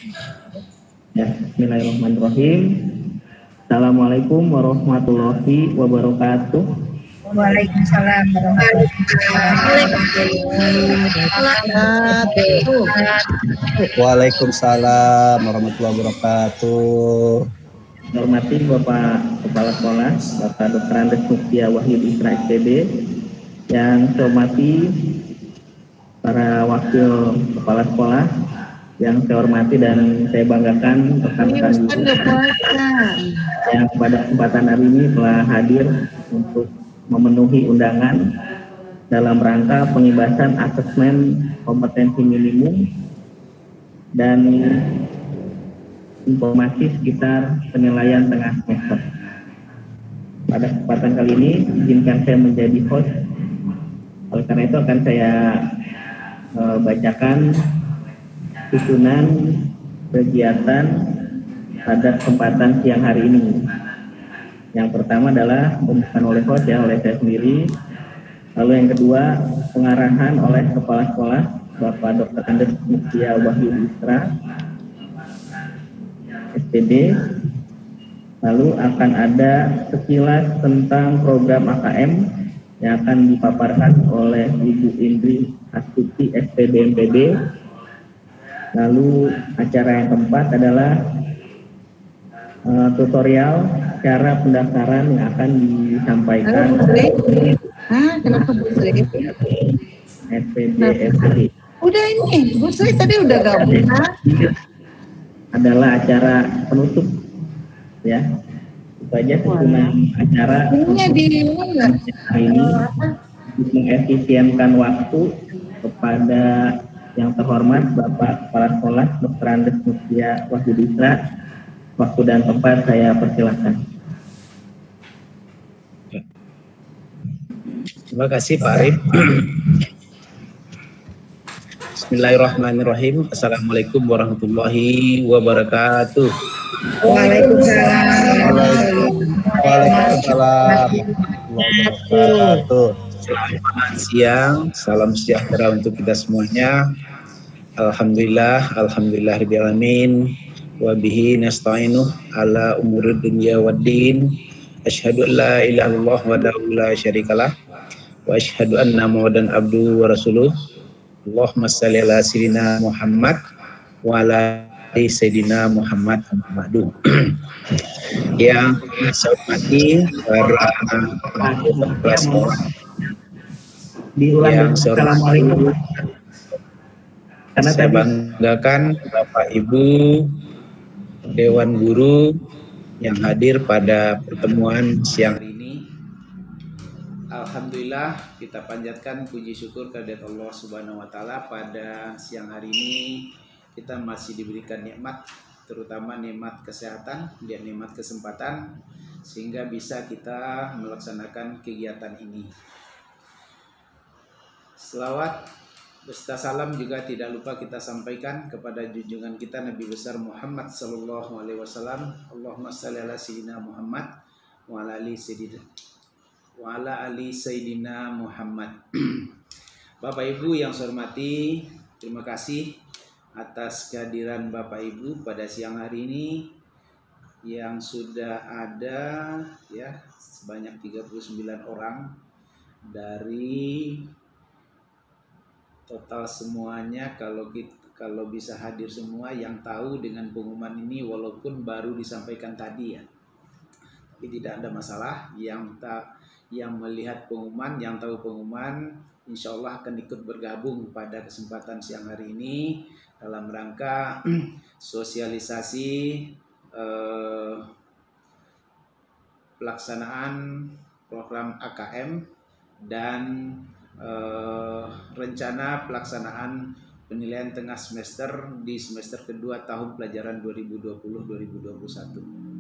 Ya, Bismillahirrahmanirrahim. Assalamualaikum warahmatullahi wabarakatuh. Waalaikumsalam warahmatullahi wabarakatuh. Waalaikumsalam warahmatullahi wabarakatuh. Hormati Bapak Kepala Sekolah, Bapak Dr. Andes Muftia Wahid Isra SPB, yang saya hormati para wakil kepala sekolah, yang saya hormati dan saya banggakan rekan-rekan guru yang pada kesempatan hari ini telah hadir untuk memenuhi undangan dalam rangka pengibasan asesmen kompetensi minimum dan informasi sekitar penilaian tengah semester. Pada kesempatan kali ini izinkan saya menjadi host. Oleh karena itu akan saya bacakan susunan kegiatan pada kesempatan siang hari ini. Yang pertama adalah pembukaan oleh host, ya, oleh saya sendiri. Lalu yang kedua, pengarahan oleh Kepala Sekolah Bapak Dr. Andes Muftia Wahid Isra SPB. Lalu akan ada sekilas tentang program AKM yang akan dipaparkan oleh Ibu Indri Astuti SPB MPB. Lalu acara yang keempat adalah tutorial cara pendaftaran yang akan disampaikan Kenapa Bu Sri? SPB MPB. Udah ini, Bu Sri tadi udah gabung. Adalah acara penutup, ya. Itu aja susunan acara Ini hari ini untuk mengefisienkan waktu. Kepada yang terhormat Bapak Kepala Sekolah Dr. Andes Muftia Wahid Isra, waktu dan tempat saya persilahkan. Terima kasih Pak Arif. Bismillahirrahmanirrahim. Assalamualaikum warahmatullahi wabarakatuh. Waalaikumsalam. Waalaikumsalam warahmatullahi wabarakatuh. Selamat siang, salam sejahtera untuk kita semuanya. Alhamdulillahirabbil alamin. Wa bihi nasta'inu ala umurid dunya waddin. Asyhadu an la ilaha illallah wahdahu la syarikalah wa asyhadu anna Muhammadan abduhu wa rasuluh. Allahumma shalli ala sayyidina Muhammad wa ala ali sayyidina Muhammad Muhammadun. Yang saya hormati para kepala sekolah, yang Assalamualaikum. saya banggakan Bapak Ibu Dewan Guru yang hadir pada pertemuan siang hari ini. Alhamdulillah, kita panjatkan puji syukur kehadirat Allah Subhanahu wa taala. Pada siang hari ini kita masih diberikan nikmat, terutama nikmat kesehatan dan nikmat kesempatan, sehingga bisa kita melaksanakan kegiatan ini. Selawat beserta salam juga tidak lupa kita sampaikan kepada junjungan kita Nabi besar Muhammad sallallahu alaihi wasallam. Allahumma shalli ala sayyidina Muhammad wa ala ali sayyidina Muhammad. Bapak Ibu yang saya hormati, terima kasih atas kehadiran Bapak Ibu pada siang hari ini yang sudah ada, ya, sebanyak 39 orang dari total semuanya. Kalau bisa hadir semua yang tahu dengan pengumuman ini, walaupun baru disampaikan tadi, ya, tapi tidak ada masalah. Yang melihat pengumuman, yang tahu pengumuman, insya Allah akan ikut bergabung pada kesempatan siang hari ini dalam rangka sosialisasi pelaksanaan program AKM dan rencana pelaksanaan penilaian tengah semester di semester kedua tahun pelajaran 2020-2021.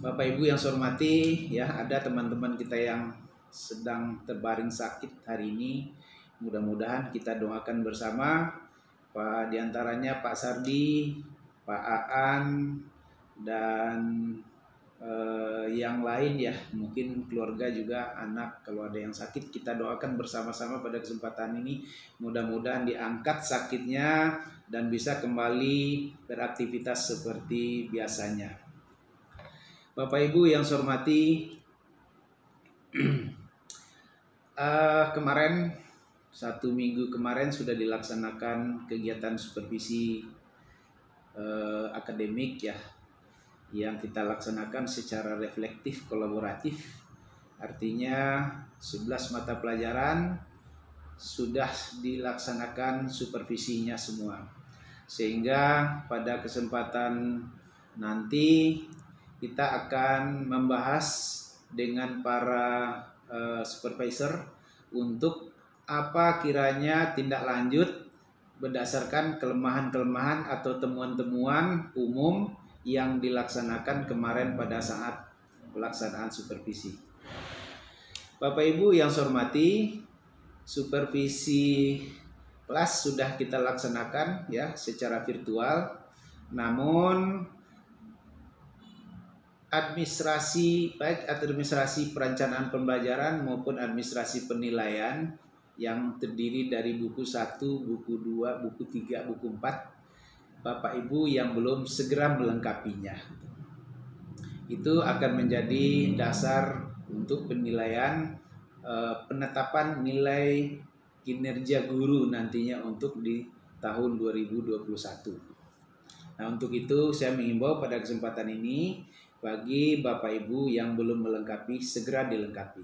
Bapak Ibu yang saya hormati, ya, ada teman-teman kita yang sedang terbaring sakit hari ini. Mudah-mudahan kita doakan bersama. Diantaranya Pak Sardi, Pak Aan, dan yang lain ya, mungkin keluarga juga, anak kalau ada yang sakit, kita doakan bersama-sama pada kesempatan ini, mudah-mudahan diangkat sakitnya dan bisa kembali beraktivitas seperti biasanya. Bapak Ibu yang saya hormati, kemarin 1 minggu kemarin sudah dilaksanakan kegiatan supervisi akademik ya, yang kita laksanakan secara reflektif kolaboratif. Artinya 11 mata pelajaran sudah dilaksanakan supervisinya semua. Sehingga pada kesempatan nanti kita akan membahas dengan para supervisor untuk apa kiranya tindak lanjut berdasarkan kelemahan-kelemahan atau temuan-temuan umum yang dilaksanakan kemarin pada saat pelaksanaan supervisi. Bapak Ibu yang saya hormati, supervisi kelas sudah kita laksanakan ya secara virtual. Namun administrasi, baik administrasi perencanaan pembelajaran maupun administrasi penilaian yang terdiri dari buku 1, buku 2, buku 3, buku 4, Bapak Ibu yang belum segera melengkapinya, itu akan menjadi dasar untuk penilaian penetapan nilai kinerja guru nantinya untuk di tahun 2021. Nah, untuk itu saya mengimbau pada kesempatan ini bagi Bapak Ibu yang belum melengkapi, segera dilengkapi.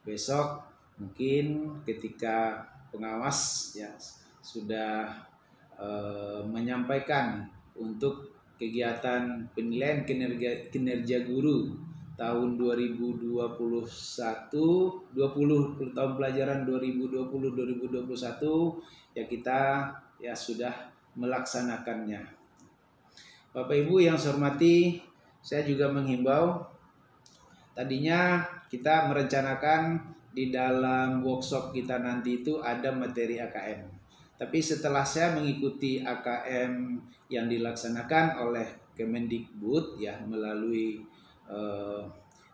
Besok mungkin ketika pengawas ya sudah menyampaikan untuk kegiatan penilaian kinerja guru tahun 2021 tahun pelajaran 2020-2021 ya, kita ya sudah melaksanakannya. Bapak Ibu yang saya hormati, saya juga menghimbau, tadinya kita merencanakan di dalam workshop kita nanti itu ada materi AKM. Tapi setelah saya mengikuti AKM yang dilaksanakan oleh Kemendikbud ya melalui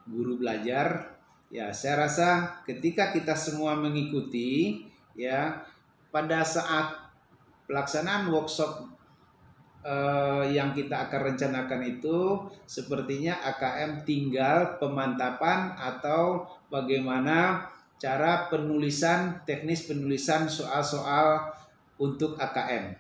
guru belajar, ya saya rasa ketika kita semua mengikuti ya pada saat pelaksanaan workshop yang kita akan rencanakan itu sepertinya AKM tinggal pemantapan atau bagaimana cara penulisan, teknis penulisan soal-soal untuk AKM.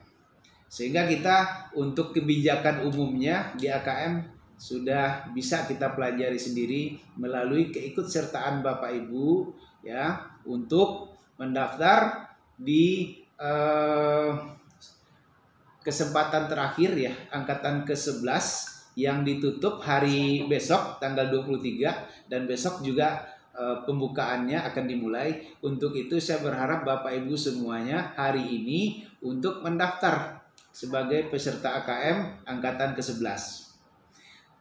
Sehingga kita untuk kebijakan umumnya di AKM sudah bisa kita pelajari sendiri melalui keikutsertaan Bapak Ibu ya untuk mendaftar di kesempatan terakhir ya angkatan ke-11 yang ditutup hari besok tanggal 23, dan besok juga pembukaannya akan dimulai. Untuk itu saya berharap Bapak Ibu semuanya hari ini untuk mendaftar sebagai peserta AKM angkatan ke-11.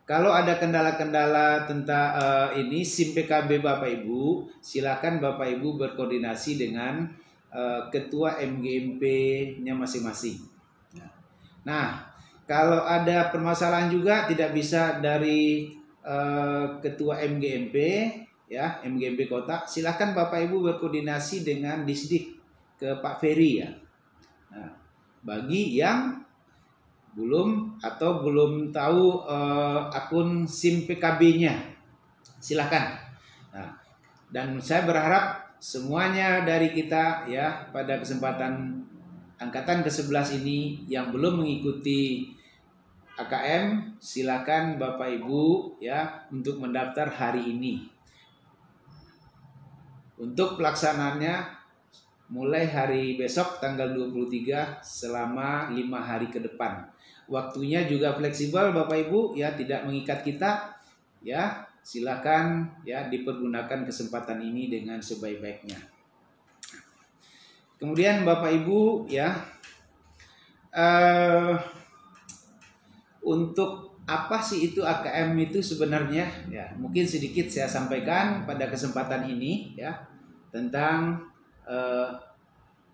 Kalau ada kendala-kendala tentang ini SIM PKB Bapak Ibu, silakan Bapak Ibu berkoordinasi dengan ketua MGMP-nya masing-masing. Nah, kalau ada permasalahan juga tidak bisa dari ketua MGMP ya, MGMP Kota, silakan Bapak Ibu berkoordinasi dengan Disdik ke Pak Ferry ya. Nah, bagi yang belum tahu akun SIM PKB-nya, silakan. Nah, dan saya berharap semuanya dari kita ya pada kesempatan angkatan ke-11 ini yang belum mengikuti AKM, silakan Bapak Ibu ya untuk mendaftar hari ini. Untuk pelaksanaannya mulai hari besok tanggal 23 selama 5 hari ke depan. Waktunya juga fleksibel Bapak Ibu ya, tidak mengikat kita ya. Silakan ya dipergunakan kesempatan ini dengan sebaik-baiknya. Kemudian Bapak Ibu ya, untuk apa sih itu AKM itu sebenarnya ya, mungkin sedikit saya sampaikan pada kesempatan ini ya tentang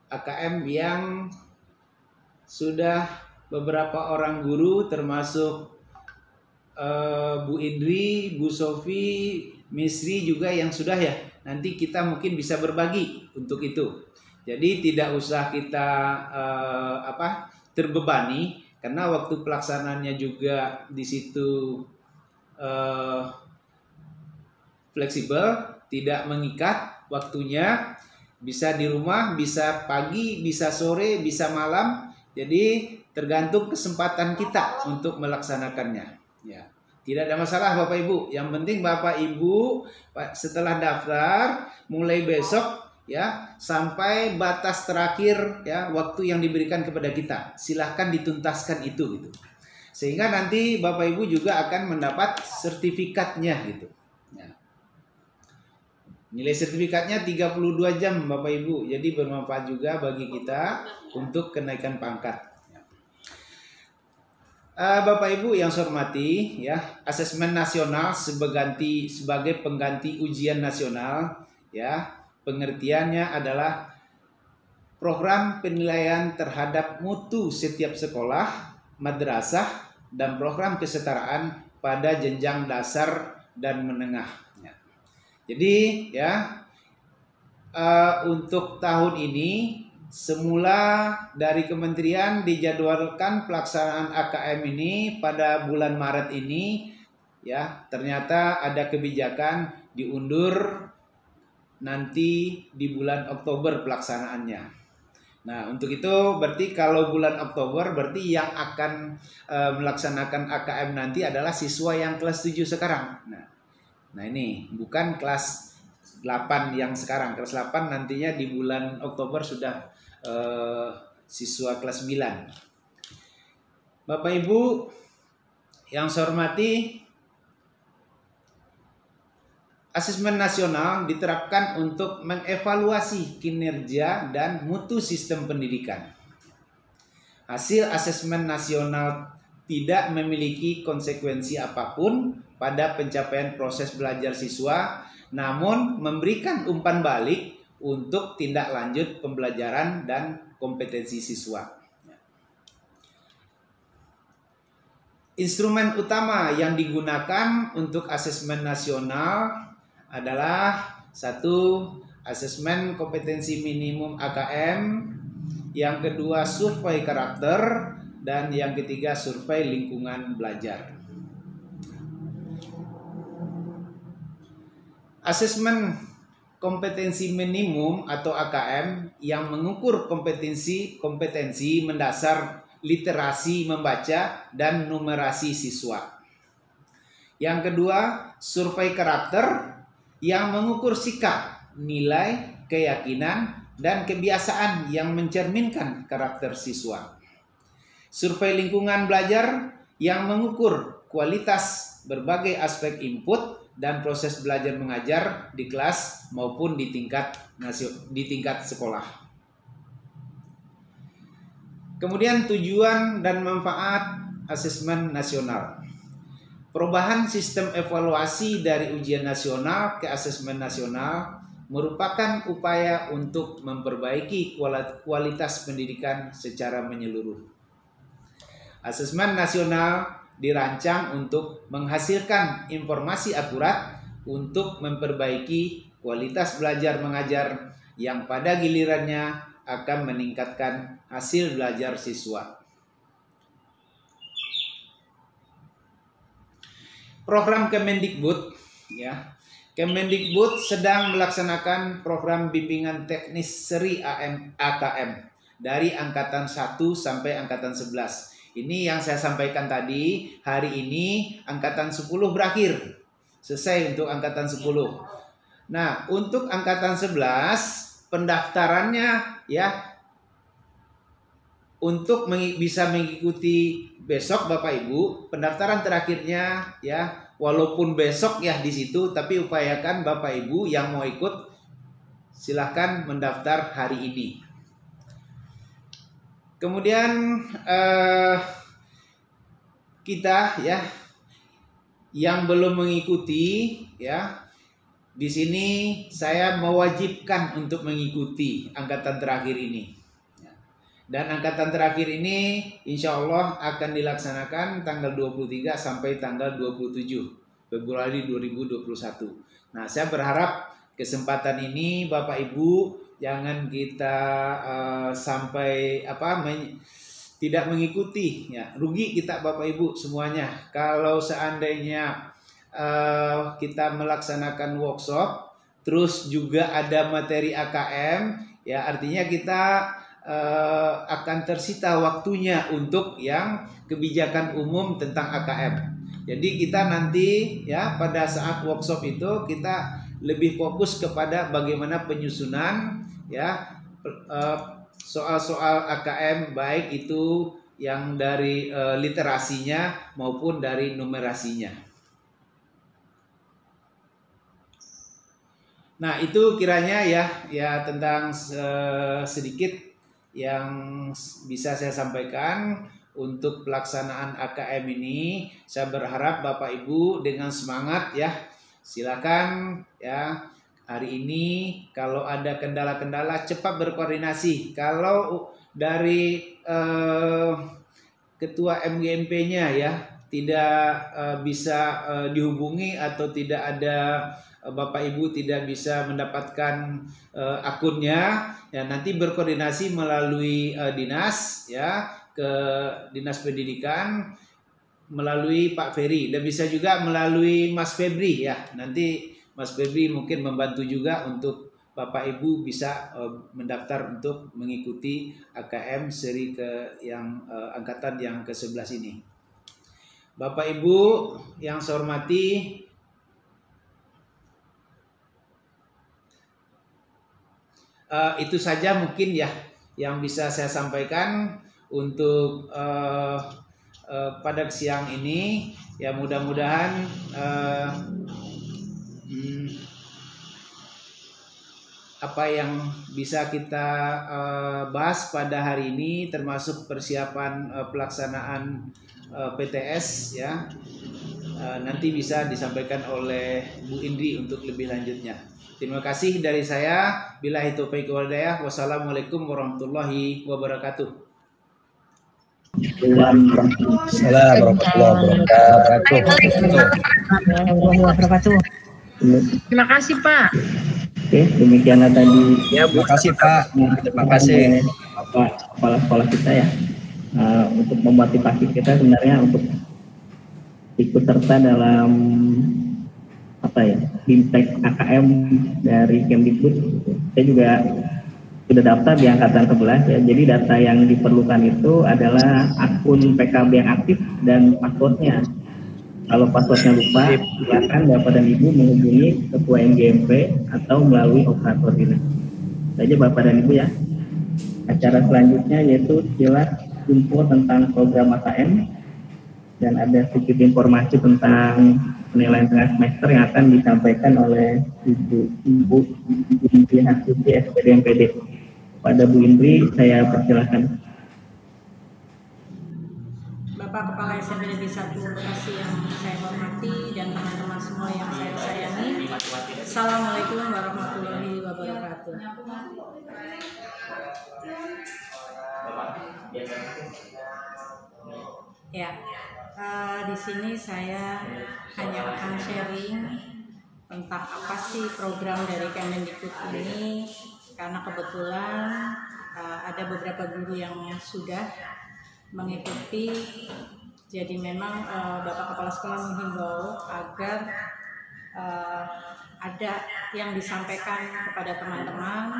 AKM yang sudah beberapa orang guru termasuk Bu Indri, Bu Sofi, Misri juga yang sudah ya. Nanti kita mungkin bisa berbagi untuk itu. Jadi tidak usah kita terbebani karena waktu pelaksanaannya juga di situ fleksibel, tidak mengikat waktunya, bisa di rumah, bisa pagi, bisa sore, bisa malam. Jadi tergantung kesempatan kita untuk melaksanakannya. Ya, tidak ada masalah Bapak Ibu. Yang penting Bapak Ibu setelah daftar mulai besok ya sampai batas terakhir ya waktu yang diberikan kepada kita. Silahkan dituntaskan itu gitu. Sehingga nanti Bapak Ibu juga akan mendapat sertifikatnya gitu. Ya. Nilai sertifikatnya 32 jam Bapak Ibu. Jadi bermanfaat juga bagi kita untuk kenaikan pangkat. Bapak Ibu yang saya hormati, ya, asesmen nasional sebagai pengganti ujian nasional, ya, pengertiannya adalah program penilaian terhadap mutu setiap sekolah, madrasah, dan program kesetaraan pada jenjang dasar dan menengah. Ya. Jadi, ya, untuk tahun ini semula dari kementerian dijadwalkan pelaksanaan AKM ini pada bulan Maret ini, ya ternyata ada kebijakan diundur nanti di bulan Oktober pelaksanaannya. Nah untuk itu berarti kalau bulan Oktober berarti yang akan melaksanakan AKM nanti adalah siswa yang kelas 7 sekarang. Nah ini bukan kelas 8 yang sekarang. Kelas 8 nantinya di bulan Oktober sudah siswa kelas 9. Bapak Ibu yang saya hormati, asesmen nasional diterapkan untuk mengevaluasi kinerja dan mutu sistem pendidikan. Hasil asesmen nasional tidak memiliki konsekuensi apapun pada pencapaian proses belajar siswa, namun memberikan umpan balik untuk tindak lanjut pembelajaran dan kompetensi siswa. Instrumen utama yang digunakan untuk asesmen nasional adalah satu, asesmen kompetensi minimum AKM, yang kedua survei karakter, dan yang ketiga survei lingkungan belajar. Asesmen kompetensi minimum atau AKM yang mengukur kompetensi mendasar literasi membaca dan numerasi siswa. Yang kedua, survei karakter yang mengukur sikap, nilai, keyakinan, dan kebiasaan yang mencerminkan karakter siswa. Survei lingkungan belajar yang mengukur kualitas berbagai aspek input dan proses belajar mengajar di kelas maupun di tingkat sekolah. Kemudian tujuan dan manfaat asesmen nasional. Perubahan sistem evaluasi dari ujian nasional ke asesmen nasional merupakan upaya untuk memperbaiki kualitas pendidikan secara menyeluruh. Asesmen nasional dirancang untuk menghasilkan informasi akurat untuk memperbaiki kualitas belajar mengajar yang pada gilirannya akan meningkatkan hasil belajar siswa. Program Kemendikbud, ya. Kemendikbud sedang melaksanakan program bimbingan teknis seri AKM dari angkatan 1 sampai angkatan 11. Ini yang saya sampaikan tadi, hari ini angkatan 10 berakhir. Selesai untuk angkatan 10. Nah, untuk angkatan 11 pendaftarannya ya untuk bisa mengikuti besok Bapak Ibu, pendaftaran terakhirnya ya walaupun besok ya di situ, tapi upayakan Bapak Ibu yang mau ikut silahkan mendaftar hari ini. Kemudian kita ya yang belum mengikuti ya di sini saya mewajibkan untuk mengikuti angkatan terakhir ini. Dan angkatan terakhir ini insya Allah akan dilaksanakan tanggal 23 sampai tanggal 27 Februari 2021. Nah, saya berharap kesempatan ini Bapak Ibu jangan kita sampai tidak mengikuti, ya rugi kita Bapak Ibu semuanya. Kalau seandainya kita melaksanakan workshop, terus juga ada materi AKM, ya artinya kita akan tersita waktunya untuk yang kebijakan umum tentang AKM. Jadi kita nanti ya pada saat workshop itu kita lebih fokus kepada bagaimana penyusunan ya soal-soal AKM, baik itu yang dari literasinya maupun dari numerasinya. Nah, itu kiranya ya tentang sedikit yang bisa saya sampaikan untuk pelaksanaan AKM ini. Saya berharap Bapak Ibu dengan semangat ya, silakan ya hari ini kalau ada kendala-kendala cepat berkoordinasi. Kalau dari ketua MGMP-nya ya tidak bisa dihubungi atau tidak ada Bapak Ibu tidak bisa mendapatkan akunnya, ya nanti berkoordinasi melalui dinas ya ke Dinas Pendidikan melalui Pak Ferry, dan bisa juga melalui Mas Febri ya. Nanti Mas Febri mungkin membantu juga untuk Bapak Ibu bisa mendaftar untuk mengikuti AKM seri yang angkatan yang ke-11 ini. Bapak Ibu yang saya hormati, itu saja mungkin ya yang bisa saya sampaikan untuk pada siang ini. Ya mudah-mudahan apa yang bisa kita bahas pada hari ini termasuk persiapan pelaksanaan PTS ya nanti bisa disampaikan oleh Bu Indri untuk lebih lanjutnya. Terima kasih dari saya. Billahi taufiq wal hidayah. Wassalamualaikum warahmatullahi wabarakatuh. Assalamualaikum warahmatullahi wabarakatuh. Terima kasih Pak. Oke, demikianlah tadi. Ya, terima kasih Pak. Terima kasih Bapak Kepala Sekolah kita ya, untuk memotivasi kita sebenarnya untuk ikut serta dalam Bimtek AKM dari Kemdikbud. Saya juga sudah daftar di angkatan 11 ya. Jadi data yang diperlukan itu adalah akun PKB yang aktif dan passwordnya. Kalau passwordnya lupa, silakan Bapak dan Ibu menghubungi Ketua MGMP atau melalui operator dinas. Saja Bapak dan Ibu ya. Acara selanjutnya yaitu silat info tentang program AKM, dan ada sedikit informasi tentang penilaian tengah semester yang akan disampaikan oleh Ibu Indri Hasuti SPD MPD. Pada Bu Indri, saya persilahkan. Bapak Kepala SMPD 1 Bekasi yang saya hormati dan teman-teman semua yang saya sayangi. Assalamualaikum warahmatullahi wabarakatuh. Ya, di sini saya hanya akan sharing tentang apa sih program dari Kemendikbud ini, karena kebetulan ada beberapa guru yang sudah mengikuti. Jadi memang Bapak Kepala Sekolah menghimbau agar ada yang disampaikan kepada teman-teman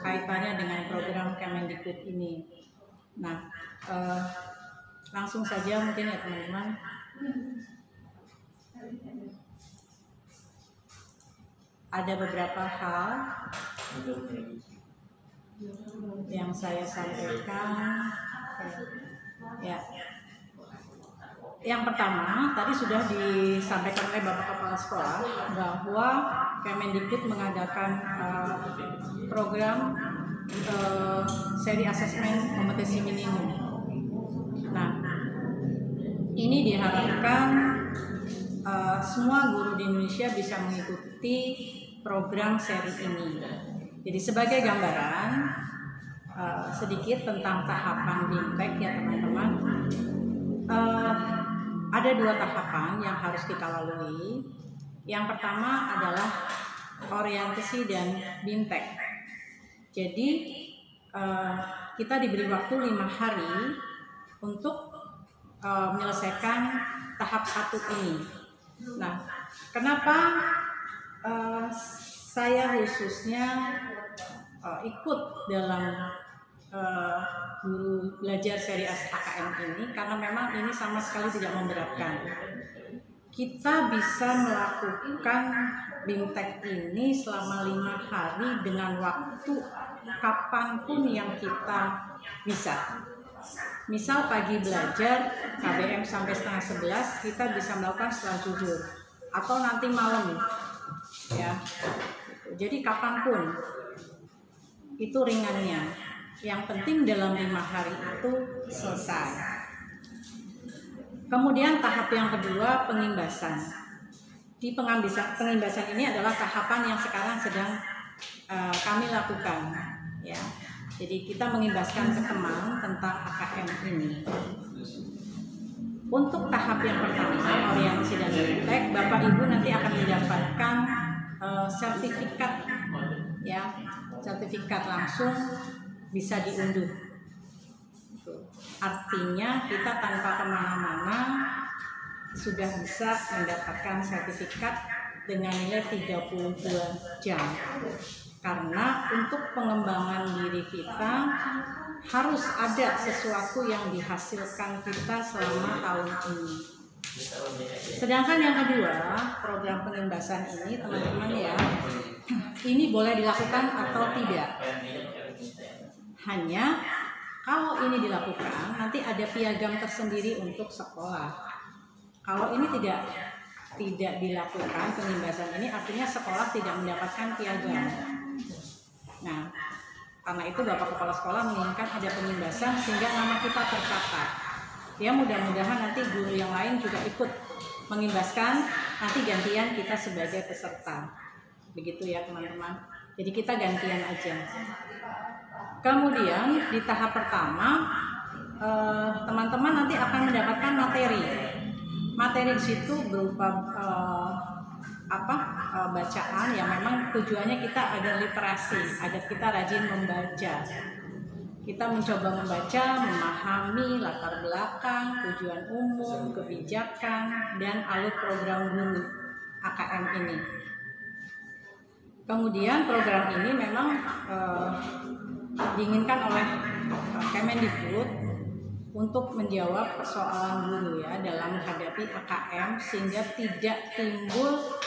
kaitannya dengan program Kemendikbud ini. Nah, langsung saja mungkin ya teman-teman. Ada beberapa hal yang saya sampaikan. Ya. Yang pertama, tadi sudah disampaikan oleh Bapak Kepala Sekolah bahwa Kemendikbud mengadakan program seri asesmen kompetensi minimum. Nah, ini diharapkan semua guru di Indonesia bisa mengikuti program seri ini. Jadi sebagai gambaran, sedikit tentang tahapan BIMTEK ya teman-teman. Ada 2 tahapan yang harus kita lalui. Yang pertama adalah orientasi dan BIMTEK. Jadi kita diberi waktu 5 hari untuk menyelesaikan tahap 1 ini. Nah, kenapa saya khususnya ikut dalam guru belajar seri AKM ini? Karena memang ini sama sekali tidak memberatkan. Kita bisa melakukan BIMTEK ini selama 5 hari dengan waktu kapanpun yang kita bisa. Misal pagi belajar KBM sampai setengah 11, kita bisa melakukan setelah zuhur atau nanti malam ya. Jadi kapanpun itu ringannya. Yang penting dalam 5 hari itu selesai. Kemudian tahap yang kedua, pengimbasan. Di pengimbasan ini adalah tahapan yang sekarang sedang kami lakukan ya. Jadi kita mengimbaskan ke teman tentang AKM ini. Untuk tahap yang pertama, orientasi dan BIMTEK, Bapak Ibu nanti akan mendapatkan sertifikat ya, sertifikat langsung bisa diunduh. Artinya kita tanpa kemana-mana sudah bisa mendapatkan sertifikat dengan nilai 32 jam. Karena untuk pengembangan diri kita harus ada sesuatu yang dihasilkan kita selama tahun ini. Sedangkan yang kedua, program pengimbasan ini teman-teman ya, ini boleh dilakukan atau tidak. Hanya kalau ini dilakukan, nanti ada piagam tersendiri untuk sekolah. Kalau ini tidak dilakukan pengimbasan ini, artinya sekolah tidak mendapatkan piagam. Nah, karena itu Bapak Kepala Sekolah menginginkan ada pengimbasan sehingga nama kita tercatat. Ya, mudah-mudahan nanti guru yang lain juga ikut mengimbaskan, nanti gantian kita sebagai peserta. Begitu ya teman-teman. Jadi kita gantian aja. Kemudian di tahap pertama teman-teman nanti akan mendapatkan materi. Materi di situ berupa bacaan yang memang tujuannya kita ada literasi, agar kita rajin membaca. Kita mencoba membaca, memahami latar belakang, tujuan umum, kebijakan, dan alur program guru AKM ini. Kemudian program ini memang diinginkan oleh Kemendikbud untuk menjawab persoalan guru ya dalam menghadapi AKM sehingga tidak timbul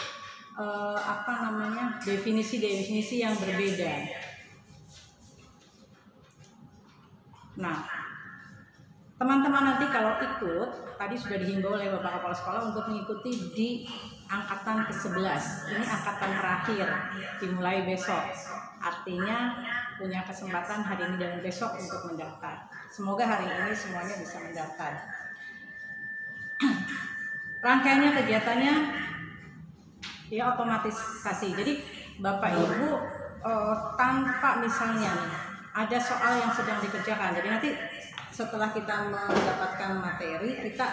definisi-definisi yang berbeda. Nah, teman-teman nanti kalau ikut, tadi sudah dihimbau oleh Bapak Kepala Sekolah untuk mengikuti di angkatan ke-11. Ini angkatan terakhir, dimulai besok. Artinya punya kesempatan hari ini dan besok untuk mendaftar. Semoga hari ini semuanya bisa mendaftar. Rangkaiannya, kegiatannya ya otomatisasi. Jadi Bapak Ibu tanpa misalnya nih, ada soal yang sedang dikerjakan. Jadi nanti setelah kita mendapatkan materi, kita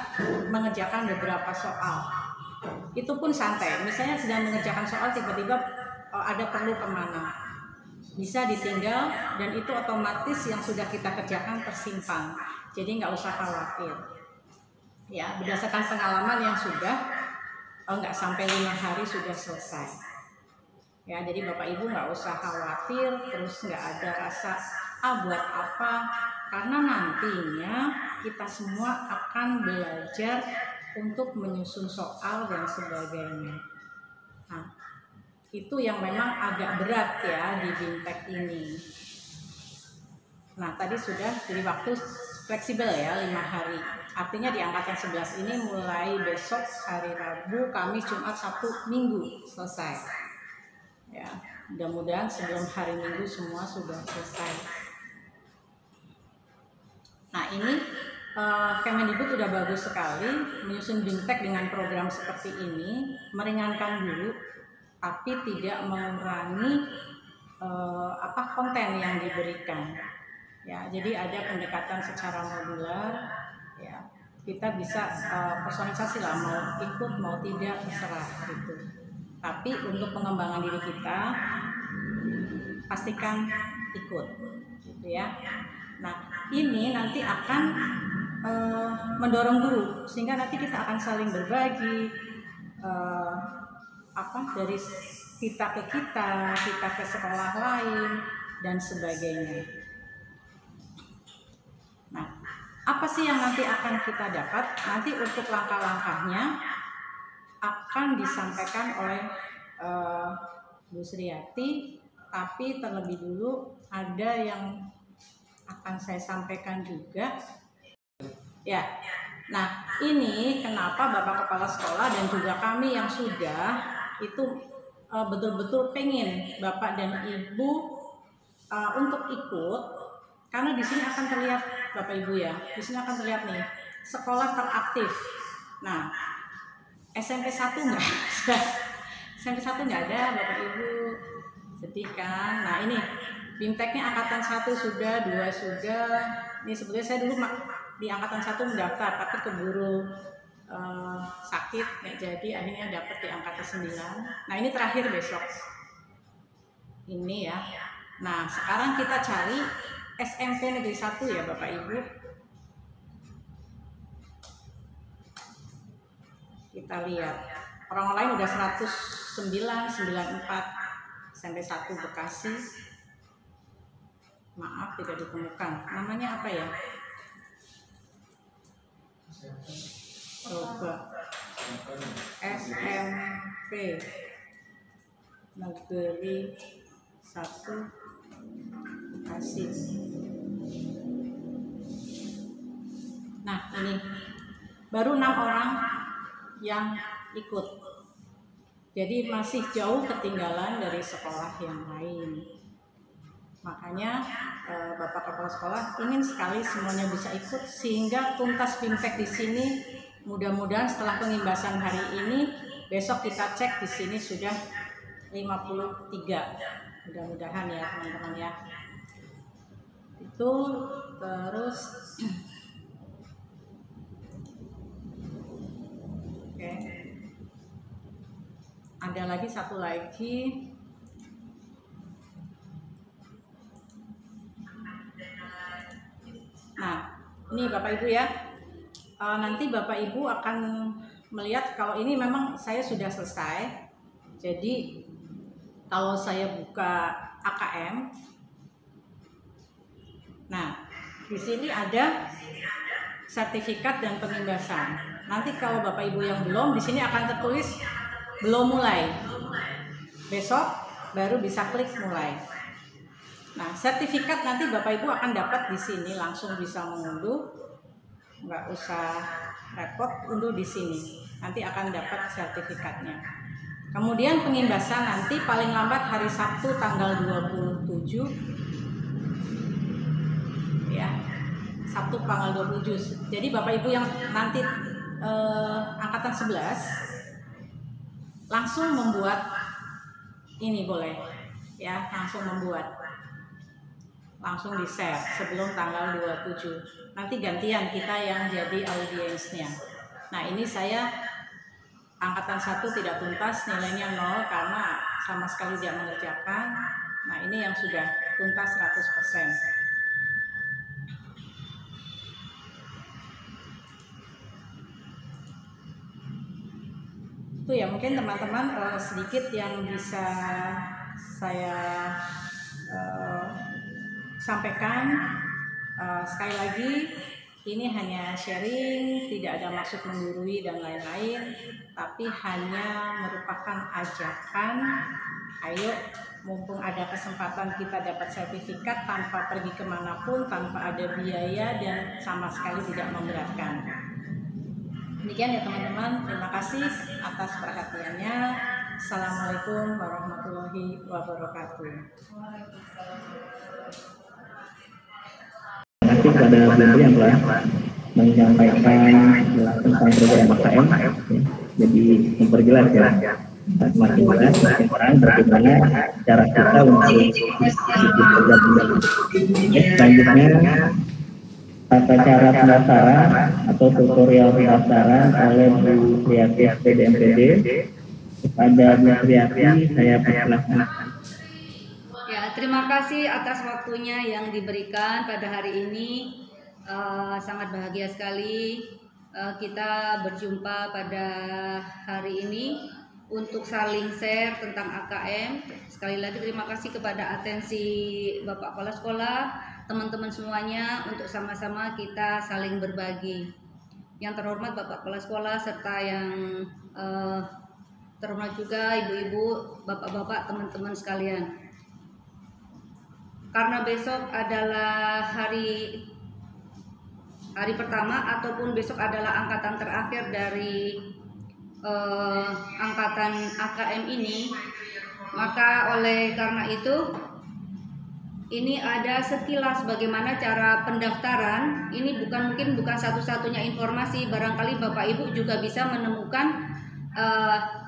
mengerjakan beberapa soal. Itu pun santai. Misalnya sedang mengerjakan soal, tiba-tiba ada perlu kemana, bisa ditinggal dan itu otomatis yang sudah kita kerjakan tersimpan. Jadi nggak usah khawatir. Ya, berdasarkan pengalaman yang sudah nggak sampai 5 hari sudah selesai. Ya, jadi Bapak Ibu nggak usah khawatir, terus nggak ada rasa buat apa, karena nantinya kita semua akan belajar untuk menyusun soal dan sebagainya. Nah, itu yang memang agak berat ya di BIMTEK ini. Nah, tadi sudah jadi waktu fleksibel ya 5 hari. Artinya di angkatan 11 ini mulai besok hari Rabu, Kamis, Jumat, Sabtu, Minggu selesai. Ya, mudah-mudahan sebelum hari Minggu semua sudah selesai. Nah, ini Kemendikbud sudah bagus sekali menyusun BIMTEK dengan program seperti ini, meringankan guru, tapi tidak mengurangi konten yang diberikan. Ya, jadi ada pendekatan secara modular. Ya, kita bisa personalisasi lah, mau ikut mau tidak terserah gitu. Tapi untuk pengembangan diri kita pastikan ikut, gitu ya. Nah, ini nanti akan mendorong guru sehingga nanti kita akan saling berbagi dari kita ke kita ke sekolah lain dan sebagainya. Nah, apa sih yang nanti akan kita dapat? Nanti untuk langkah-langkahnya akan disampaikan oleh Bu Sriati, tapi terlebih dulu ada yang akan saya sampaikan juga. Ya, nah ini kenapa Bapak Kepala Sekolah dan juga kami yang sudah itu betul-betul pengen Bapak dan Ibu untuk ikut, karena di sini akan terlihat Bapak Ibu ya, di sini akan terlihat nih sekolah teraktif. Nah, SMP 1 enggak? SMP 1 enggak ada Bapak Ibu, sedih kan? Nah ini BIMTEK-nya angkatan 1 sudah, 2 sudah. Ini sebetulnya saya dulu di angkatan 1 mendaftar, tapi keburu sakit, nggak jadi, akhirnya dapat di angkatan 9. Nah ini terakhir besok. Ini ya. Nah sekarang kita cari SMP Negeri 1 ya Bapak Ibu. Kita lihat. Orang lain udah 109, 94, SMP 1 Bekasi. Maaf tidak ditemukan. Namanya apa ya? Coba. SMP Negeri 1 Bekasi. Nah ini baru 6 orang yang ikut. Jadi masih jauh ketinggalan dari sekolah yang lain. Makanya Bapak Kepala Sekolah ingin sekali semuanya bisa ikut sehingga tuntas BIMTEK di sini. Mudah-mudahan setelah pengimbasan hari ini, besok kita cek di sini sudah 53. Mudah-mudahan ya teman-teman ya. Itu terus oke. Ada lagi satu lagi. Nah, ini Bapak Ibu ya. Nanti Bapak Ibu akan melihat kalau ini memang saya sudah selesai. Jadi kalau saya buka AKM, nah di sini ada sertifikat dan pengimbasan. Nanti kalau Bapak Ibu yang belum, di sini akan tertulis belum mulai. Besok baru bisa klik mulai. Nah, sertifikat nanti Bapak Ibu akan dapat di sini, langsung bisa mengunduh. Nggak usah repot, unduh di sini. Nanti akan dapat sertifikatnya. Kemudian pengimbasan nanti paling lambat hari Sabtu tanggal 27. Ya. Sabtu tanggal 27. Jadi Bapak Ibu yang nanti angkatan 11 langsung membuat ini boleh ya, langsung membuat. Langsung di-share sebelum tanggal 27. Nanti gantian kita yang jadi audiensnya. Nah ini saya angkatan 1 tidak tuntas, nilainya 0 karena sama sekali tidak mengerjakan. Nah ini yang sudah tuntas 100%. Itu ya mungkin teman-teman sedikit yang bisa saya sampaikan. Sekali lagi ini hanya sharing, tidak ada maksud menggurui dan lain-lain, tapi hanya merupakan ajakan. Ayo, mumpung ada kesempatan kita dapat sertifikat tanpa pergi kemanapun, tanpa ada biaya dan sama sekali tidak memberatkan. Demikian ya teman-teman, terima kasih atas perhatiannya. Assalamualaikum warahmatullahi wabarakatuh. Terima kasih kepada Bu yang telah menyampaikan tentang program AKM, jadi memperjelas ya. semakin jelas, semakin terang bagaimana cara kita untuk bergabung. Selanjutnya tata cara pendaftaran atau tutorial pendaftaran oleh Bu Triati PDMPD. Kepada Bu Triati saya persilahkan. Ya, terima kasih atas waktunya yang diberikan pada hari ini. Sangat bahagia sekali kita berjumpa pada hari ini untuk saling share tentang AKM. Sekali lagi terima kasih kepada atensi Bapak Kepala Sekolah, teman-teman semuanya untuk sama-sama kita saling berbagi. Yang terhormat Bapak Kepala Sekolah serta yang terhormat juga ibu-ibu, bapak-bapak, teman-teman sekalian. Karena besok adalah hari pertama ataupun besok adalah angkatan terakhir dari angkatan AKM ini, maka oleh karena itu ini ada sekilas bagaimana cara pendaftaran. Ini mungkin bukan satu-satunya informasi, barangkali Bapak Ibu juga bisa menemukan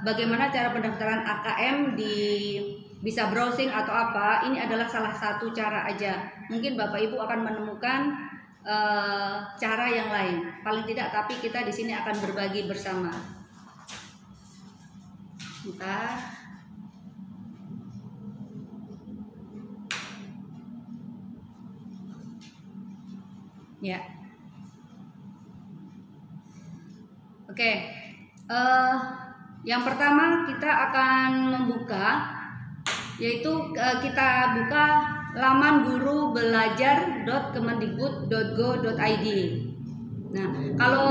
bagaimana cara pendaftaran AKM bisa browsing atau apa. Ini adalah salah satu cara aja. Mungkin Bapak Ibu akan menemukan cara yang lain. Paling tidak, tapi kita di sini akan berbagi bersama. Bentar. Ya. Oke. Yang pertama kita akan membuka, yaitu kita buka laman gurubelajar.kemendikbud.go.id. Nah, kalau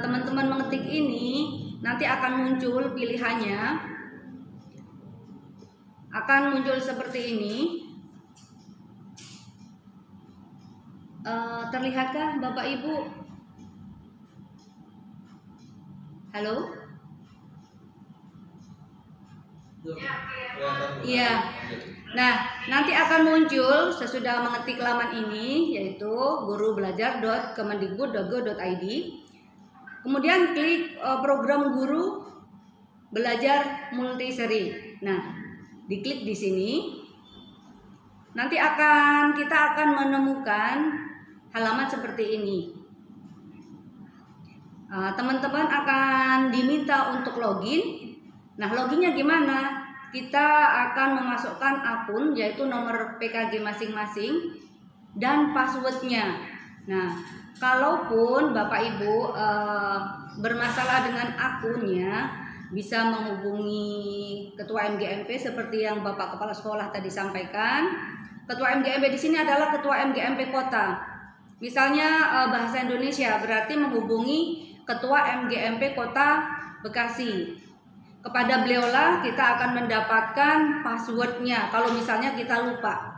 teman-teman mengetik ini, nanti akan muncul pilihannya, akan muncul seperti ini. Terlihatkah Bapak Ibu? Halo? Iya. Nah, nanti akan muncul sesudah mengetik laman ini, yaitu gurubelajar.kemendikbud.go.id. Kemudian klik program guru belajar multiseri. Nah, diklik di sini. Nanti kita akan menemukan halaman seperti ini. Teman-teman akan diminta untuk login. Nah, loginnya gimana? Kita akan memasukkan akun, yaitu nomor PKG masing-masing dan passwordnya. Nah, kalaupun Bapak Ibu bermasalah dengan akunnya, bisa menghubungi Ketua MGMP seperti yang Bapak Kepala Sekolah tadi sampaikan. Ketua MGMP di sini adalah Ketua MGMP Kota. Misalnya bahasa Indonesia, berarti menghubungi Ketua MGMP Kota Bekasi. Kepada beliaulah kita akan mendapatkan passwordnya kalau misalnya kita lupa.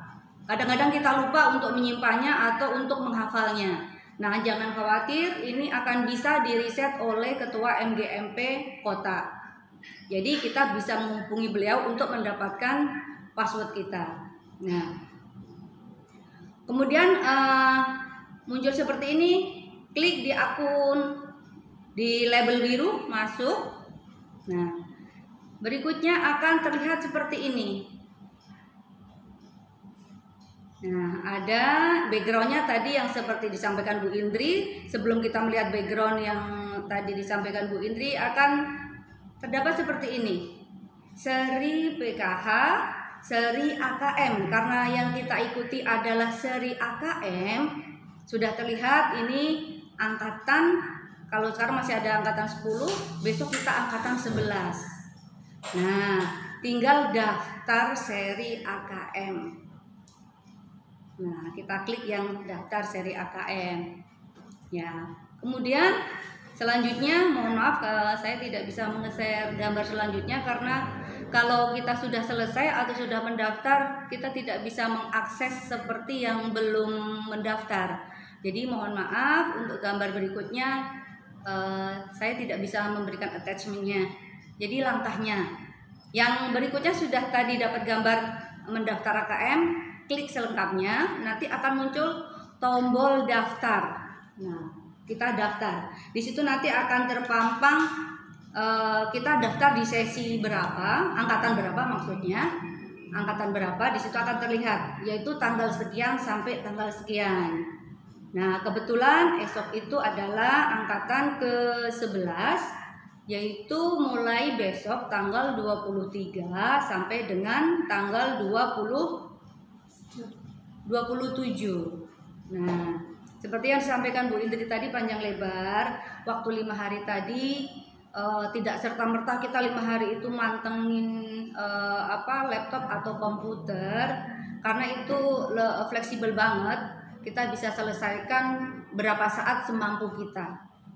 Kadang-kadang kita lupa untuk menyimpannya atau untuk menghafalnya. Nah, jangan khawatir, ini akan bisa di-reset oleh Ketua MGMP Kota. Jadi kita bisa menghubungi beliau untuk mendapatkan password kita. Nah, kemudian muncul seperti ini, klik di akun di label biru, masuk. Nah, berikutnya akan terlihat seperti ini. Nah, ada backgroundnya tadi yang seperti disampaikan Bu Indri. Sebelum kita melihat background yang tadi disampaikan Bu Indri, akan terdapat seperti ini. Seri PKH, seri AKM. Karena yang kita ikuti adalah seri AKM, sudah terlihat ini angkatan. Kalau sekarang masih ada angkatan 10, besok kita angkatan 11. Nah, tinggal daftar seri AKM. Nah, kita klik yang daftar seri AKM. Ya, kemudian selanjutnya, mohon maaf saya tidak bisa menge-share gambar selanjutnya karena kalau kita sudah selesai atau sudah mendaftar, kita tidak bisa mengakses seperti yang belum mendaftar. Jadi mohon maaf untuk gambar berikutnya saya tidak bisa memberikan attachmentnya. Jadi langkahnya, yang berikutnya sudah tadi dapat gambar mendaftar AKM, klik selengkapnya, nanti akan muncul tombol daftar. Nah, kita daftar. Di situ nanti akan terpampang kita daftar di sesi berapa, angkatan berapa maksudnya, angkatan berapa di situ akan terlihat, yaitu tanggal sekian sampai tanggal sekian. Nah, kebetulan esok itu adalah angkatan ke-11, yaitu mulai besok tanggal 23 sampai dengan tanggal 27. Nah, seperti yang disampaikan Bu Indri tadi panjang lebar, waktu 5 hari tadi tidak serta-merta kita 5 hari itu mantengin laptop atau komputer, karena itu fleksibel banget, kita bisa selesaikan berapa saat semampu kita.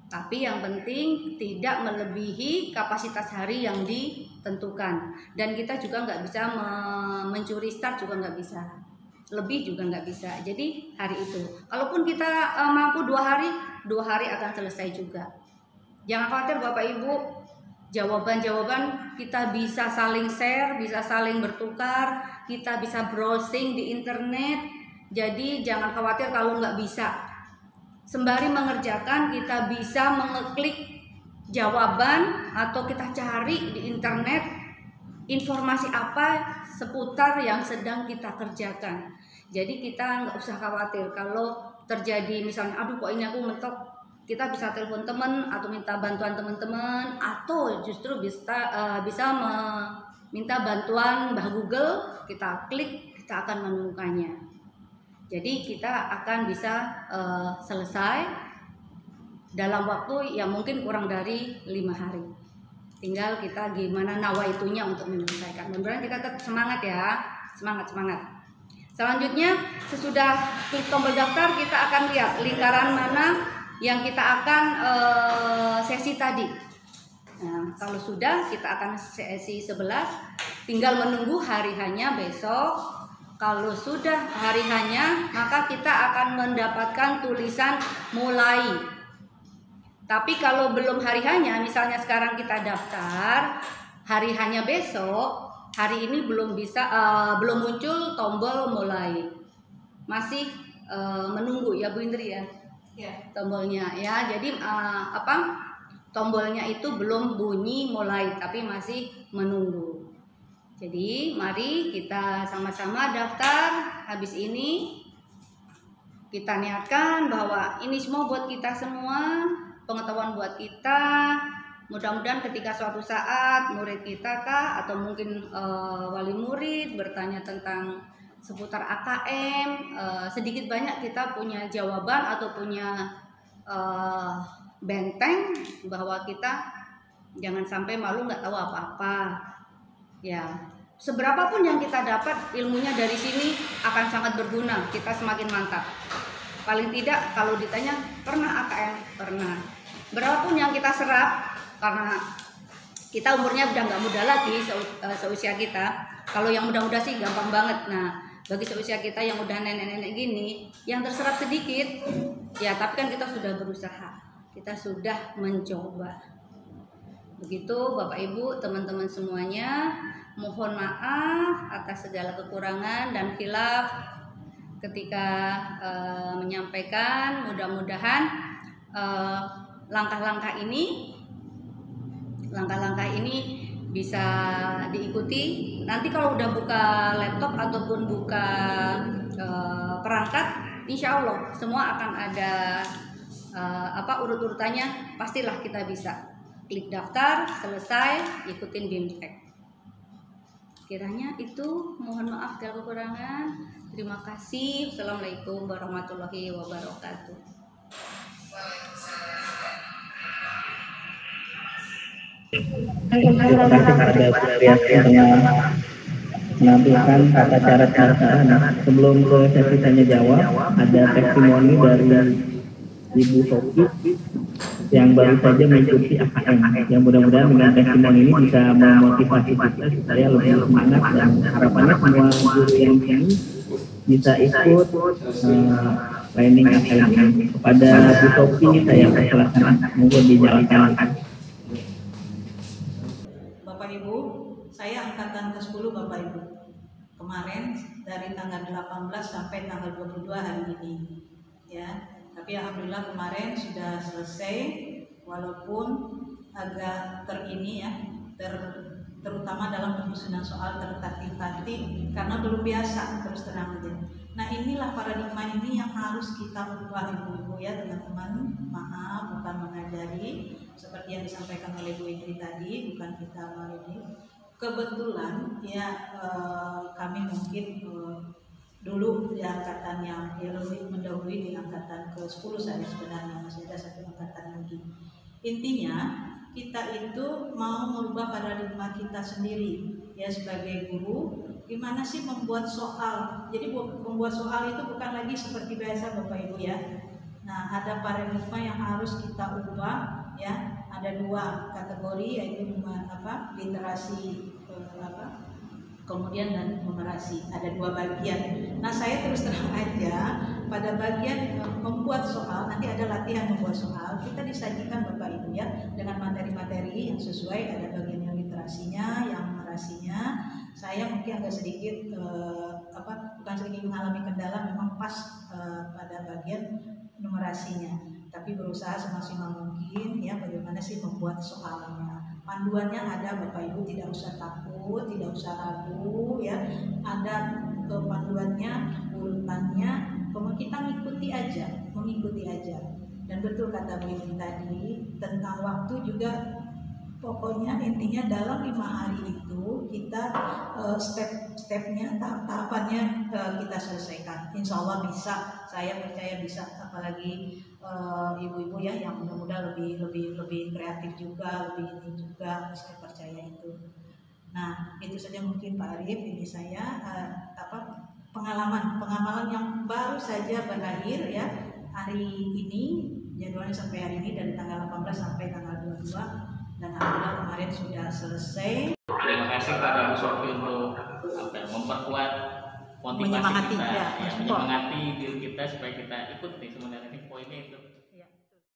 Tapi yang penting tidak melebihi kapasitas hari yang ditentukan, dan kita juga nggak bisa mencuri start, juga nggak bisa, lebih juga nggak bisa. Jadi hari itu, kalaupun kita mampu 2 hari akan selesai juga. Jangan khawatir Bapak Ibu, jawaban-jawaban kita bisa saling share, bisa saling bertukar, kita bisa browsing di internet. Jadi jangan khawatir kalau nggak bisa. Sembari mengerjakan kita bisa mengeklik jawaban atau kita cari di internet informasi apa seputar yang sedang kita kerjakan. Jadi kita nggak usah khawatir kalau terjadi misalnya, aduh kok ini aku mentok, kita bisa telepon teman atau minta bantuan teman-teman, atau justru bisa meminta bantuan Mbah Google, kita klik, kita akan menemukannya. Jadi kita akan bisa selesai dalam waktu yang mungkin kurang dari 5 hari. Tinggal kita gimana nawaitunya untuk menyelesaikan. Mudah-mudahan kita tetap semangat ya, semangat. Selanjutnya, sesudah klik tombol daftar, kita akan lihat lingkaran mana yang kita akan sesi tadi. Nah, kalau sudah, kita akan sesi 11, tinggal menunggu hari hanya besok. Kalau sudah hari hanya, maka kita akan mendapatkan tulisan mulai. Tapi kalau belum hari hanya, misalnya sekarang kita daftar, hari hanya besok, hari ini belum muncul tombol mulai. Masih menunggu ya Bu Indri ya? Tombolnya ya. Jadi tombolnya itu belum bunyi mulai, tapi masih menunggu. Jadi mari kita sama-sama daftar. Habis ini kita niatkan bahwa ini semua buat kita semua, pengetahuan buat kita. Mudah-mudahan ketika suatu saat murid kita kah atau mungkin wali murid bertanya tentang seputar AKM, sedikit banyak kita punya jawaban atau punya benteng bahwa kita jangan sampai malu nggak tahu apa-apa. Ya, seberapapun yang kita dapat ilmunya dari sini akan sangat berguna, kita semakin mantap. Paling tidak kalau ditanya pernah AKM, pernah. Berapapun yang kita serap, karena kita umurnya udah nggak muda lagi seusia kita. Kalau yang muda-muda sih gampang banget. Nah, bagi seusia kita yang udah nenek-nenek gini, yang terserap sedikit, ya tapi kan kita sudah berusaha, kita sudah mencoba. Begitu Bapak Ibu, teman-teman semuanya, mohon maaf atas segala kekurangan dan khilaf ketika menyampaikan. Mudah-mudahan langkah-langkah ini bisa diikuti. Nanti kalau udah buka laptop ataupun buka perangkat, insya Allah semua akan ada urut-urutannya, pastilah kita bisa klik daftar, selesai, ikutin BIMTEK. Kiranya itu, mohon maaf segala kekurangan. Terima kasih. Assalamualaikum warahmatullahi wabarakatuh. Terima kasih kepada Bu Triasti dengan menampilkan tata cara pelaksanaan. Sebelum ke sesi tanya jawab, ada testimoni dari Ibu Sophie yang baru saja mengikuti AKM. Yang mudah-mudahan dengan testimoni ini bisa memotivasi kita supaya lebih semangat, dan harapannya semua guru yang sini bisa ikut training AKM. Kepada Bu Sophie saya persilakan, monggo dijalankan. Saya angkatan ke-10 Bapak Ibu. Kemarin dari tanggal 18 sampai tanggal 22 hari ini. Ya, tapi alhamdulillah kemarin sudah selesai walaupun agak terutama dalam penyusunan soal tertatih-tatih karena belum biasa terus terang aja. Nah inilah paradigma ini yang harus kita ubah ibu-ibu ya teman-teman. Maaf bukan mengajari seperti yang disampaikan oleh Bu Indri tadi, bukan kita ini. Kebetulan ya kami mungkin dulu di angkatan yang lebih mendahului di angkatan ke-10 saya sebenarnya, masih ada satu angkatan lagi. Intinya kita itu mau merubah paradigma kita sendiri ya sebagai guru. Gimana sih membuat soal? Jadi membuat soal itu bukan lagi seperti biasa Bapak Ibu ya. Nah ada paradigma yang harus kita ubah ya. Ada dua kategori yaitu literasi kemudian dan numerasi, ada dua bagian. Nah saya terus terang aja pada bagian membuat soal, nanti ada latihan membuat soal, kita disajikan Bapak Ibu ya dengan materi-materi yang sesuai, ada bagian yang literasinya, yang numerasinya. Saya mungkin agak sedikit bukan sedikit mengalami kendala, memang pas pada bagian numerasinya, tapi berusaha semaksimal mungkin ya bagaimana sih membuat soalnya. Panduannya ada Bapak Ibu, tidak usah takut, tidak usah ragu ya. Ada panduannya, urutannya, kemudian kita mengikuti aja. Dan betul kata Bu Indri tadi tentang waktu juga, pokoknya intinya dalam 5 hari itu kita step-stepnya, tahapannya kita selesaikan. Insya Allah bisa, saya percaya bisa. Apalagi ibu-ibu ya yang mudah-mudahan lebih kreatif juga, lebih ini juga, saya percaya itu. Nah itu saja mungkin Pak Arif. Ini saya pengalaman yang baru saja berakhir ya hari ini, jadwalnya sampai hari ini dari tanggal 18 sampai tanggal 22. Dan alhamdulillah kemarin sudah selesai. Terima kasih kepada Bu Sofi untuk memperkuat motivasi menyemangati, kita, ya, menyemangati diri kita supaya kita ikut nih sebenarnya.